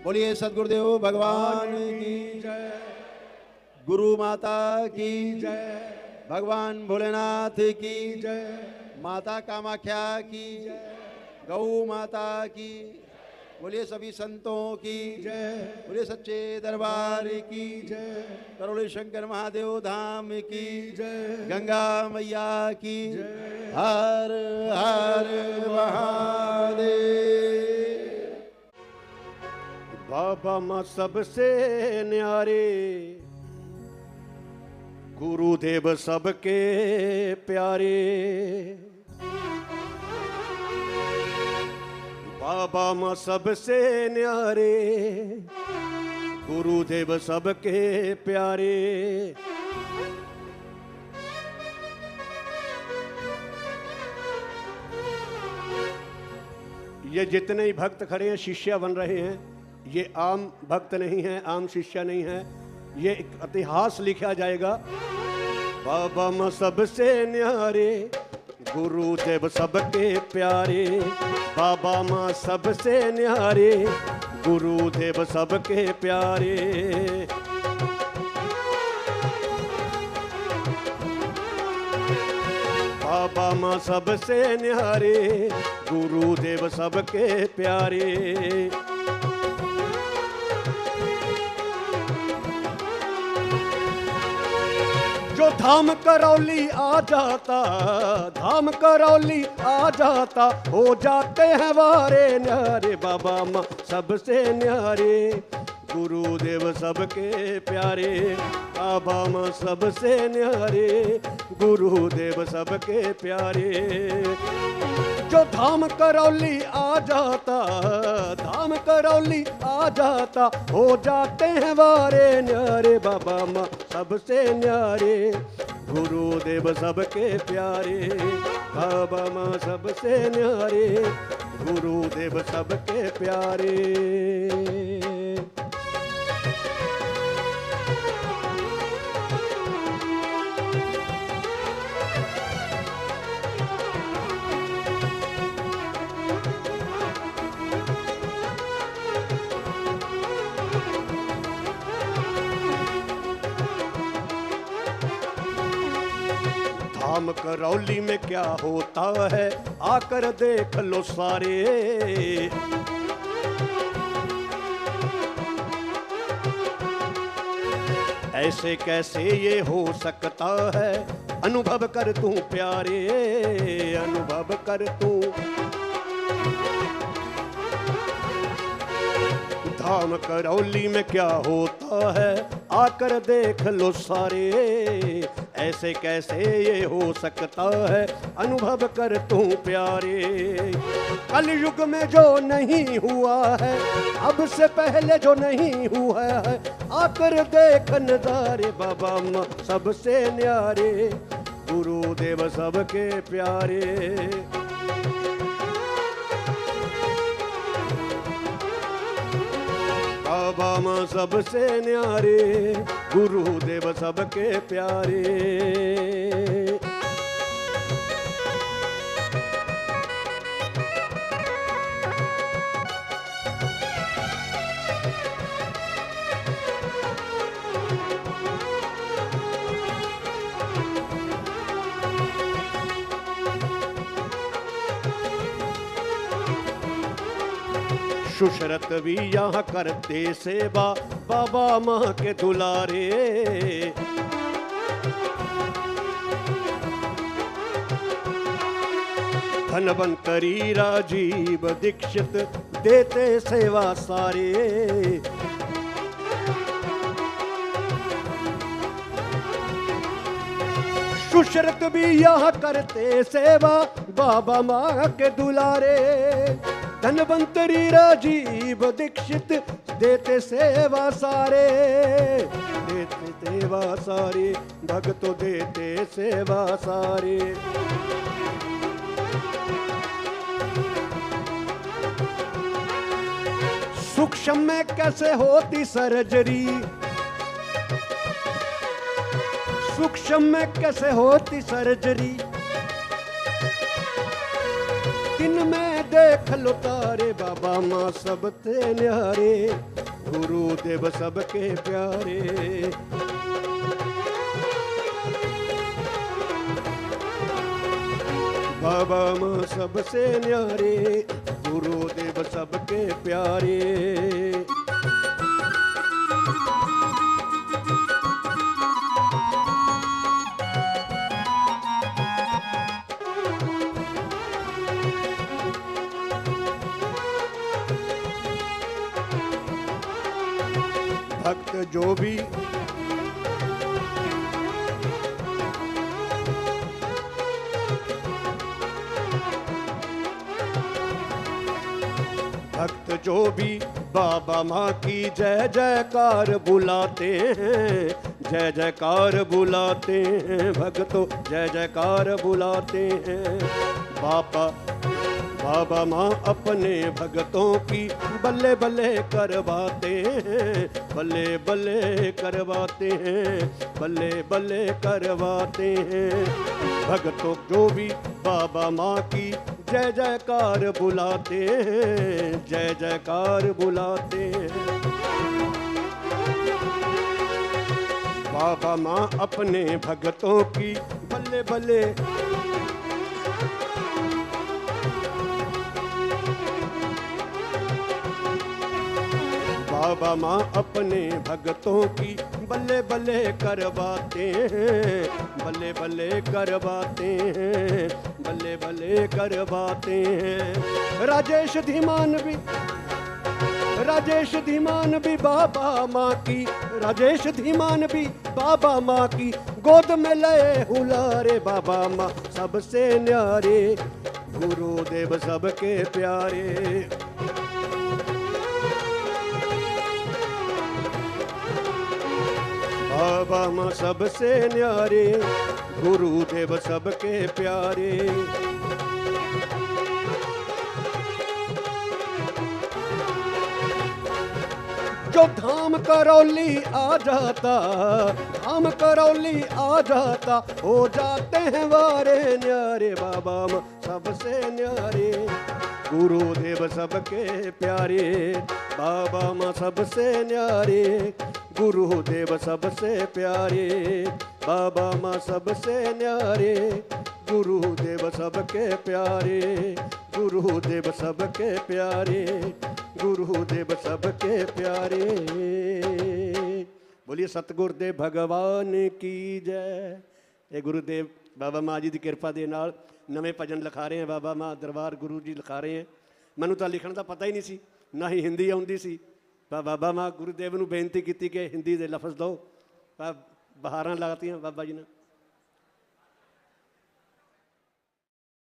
बोलिए सद्गुरुदेव भगवान की जय। गुरु माता की जय। भगवान भोलेनाथ की जय। माता कामाख्या की गौ माता की बोलिए सभी संतों की जय। बोलिए सच्चे दरबार की जय। करोड़े शंकर महादेव धाम की जय। गंगा मैया की जय। हर हर महादेव। बाबा माँ सबसे न्यारे, गुरुदेव सबके प्यारे। बाबा माँ सबसे न्यारे, गुरुदेव सबके प्यारे। ये जितने ही भक्त खड़े हैं, शिष्य बन रहे हैं, ये आम भक्त नहीं है, आम शिष्य नहीं है, ये एक इतिहास लिखा जाएगा। बाबा माँ सबसे न्यारे, गुरुदेव सबके प्यारे। बाबा माँ सबसे न्यारे, गुरुदेव सबके प्यारे। बाबा माँ सबसे न्यारे, गुरुदेव सबके प्यारे। जो धाम करौली आ जाता, धाम करौली आ जाता, हो जाते हैं वारे न्यारे। बाबा माँ सबसे न्यारे, गुरुदेव सबके प्यारे। बाबा माँ सबसे न्यारे, गुरुदेव सबके प्यारे। जो धाम करौली आ जाता, धाम करौली आ जाता, हो जाते हैं वारे न्यारे। बाबा माँ सबसे न्यारे, गुरुदेव सबके प्यारे। बाबा माँ सबसे न्यारे, गुरुदेव सबके प्यारे। धाम करौली में क्या होता है, आकर देख लो सारे। ऐसे कैसे ये हो सकता है, अनुभव कर तू प्यारे, अनुभव कर तू। धाम करौली में क्या होता है, आकर देख लो सारे। ऐसे कैसे ये हो सकता है, अनुभव कर तू प्यारे। कल युग में जो नहीं हुआ है, अब से पहले जो नहीं हुआ है, आकर देख नजारे। बाबा माँ सबसे न्यारे, गुरुदेव सबके प्यारे। बाबा माँ सबसे न्यारे, गुरुदेव सबके प्यारे। सुशरत भी यहाँ करते सेवा, बाबा माँ के दुलारे। धनवंतरी राजीव दीक्षित देते सेवा सारे। सुशरत भी यहाँ करते सेवा, बाबा माँ के दुलारे। धनवंतरी राजीव दीक्षित देते सेवा सारे, देते सेवा सारे, भक्तों देते सेवा सारे। सूक्ष्म में कैसे होती सर्जरी, सूक्ष्म में कैसे होती सर्जरी। दिन में देख लो तारे, बाबा माँ सबसे न्यारे। गुरुदेव सबके प्यारे। बाबा माँ सबसे न्यारे, गुरुदेव सबके प्यारे। भक्त जो भी भक्त जो भी बाबा माँ की जय जयकार बुलाते हैं, जय जयकार बुलाते हैं, भक्तों जय जयकार बुलाते हैं। बाबा माँ अपने भक्तों की बल्ले बल्ले करवाते हैं, बल्ले बल्ले करवाते हैं, बल्ले बल्ले करवाते हैं। भक्तों जो भी बाबा माँ की जय जयकार बुलाते हैं, जय जयकार बुलाते हैं। बाबा माँ अपने भक्तों की बल्ले बल्ले बाबा माँ अपने भक्तों की बल्ले बल्ले करवाते हैं, बल्ले बल्ले करवाते हैं, बल्ले बल्ले करवाते हैं। राजेश धीमान भी बाबा माँ की, राजेश धीमान भी बाबा माँ की गोद में लए हुलारे। बाबा माँ सबसे न्यारे, गुरुदेव सबके प्यारे। बाबा माँ सबसे न्यारे, गुरुदेव सबके प्यारे। जो धाम करौली आ जाता, धाम करौली आ जाता, हो जाते हैं वारे न्यारे। बाबा माँ सबसे न्यारे, गुरुदेव सबके प्यारे। बाबा माँ सबसे न्यारे, गुरुदेव सबसे प्यारे। बाबा माँ सबसे न्यारे, गुरुदेव सबके प्यारे। गुरुदेव सबके प्यारे, गुरुदेव सबके प्यारे। बोलिए सतगुरुदेव भगवान की जय। ये गुरुदेव बाबा माँ जी की किरपा दे नाल नਵੇਂ भजन लिखा रहे हैं। बाबा माँ दरबार गुरु जी लिखा रहे हैं। मैनू तो लिखण का पता ही नहीं सी, ना ही हिंदी आउंदी सी। बाबा माँ गुरुदेव नूं बेनती की कि हिंदी दे लफज दो, बहारां लातियां बाबा जी ने।